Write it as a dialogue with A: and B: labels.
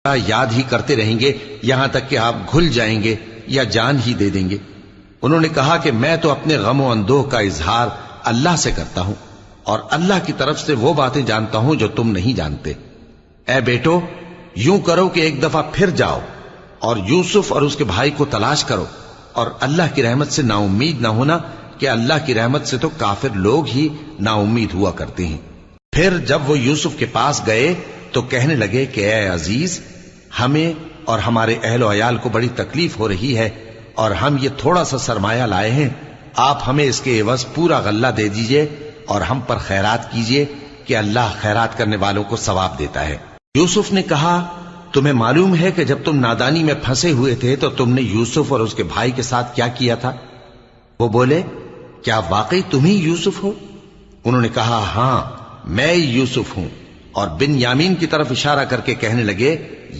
A: یاد ہی کرتے رہیں گے یہاں تک کہ آپ گھل جائیں گے یا جان ہی دے دیں گے۔ انہوں نے کہا کہ میں تو اپنے غم و اندوہ کا اظہار اللہ سے کرتا ہوں اور اللہ کی طرف سے وہ باتیں جانتا ہوں جو تم نہیں جانتے۔ اے بیٹو، یوں کرو کہ ایک دفعہ پھر جاؤ اور یوسف اور اس کے بھائی کو تلاش کرو، اور اللہ کی رحمت سے نا امید نہ ہونا کہ اللہ کی رحمت سے تو کافر لوگ ہی نا امید ہوا کرتے ہیں۔ پھر جب وہ یوسف کے پاس گئے تو کہنے لگے کہ اے عزیز، ہمیں اور ہمارے اہل و عیال کو بڑی تکلیف ہو رہی ہے اور ہم یہ تھوڑا سا سرمایہ لائے ہیں، آپ ہمیں اس کے عوض پورا غلہ دے دیجئے اور ہم پر خیرات کیجئے کہ اللہ خیرات کرنے والوں کو ثواب دیتا ہے۔ یوسف نے کہا، تمہیں معلوم ہے کہ جب تم نادانی میں پھنسے ہوئے تھے تو تم نے یوسف اور اس کے بھائی کے ساتھ کیا کیا تھا؟ وہ بولے، کیا واقعی تم ہی یوسف ہو؟ انہوں نے کہا، ہاں میں یوسف ہوں، اور بن یامین کی طرف اشارہ کر کے کہنے لگے،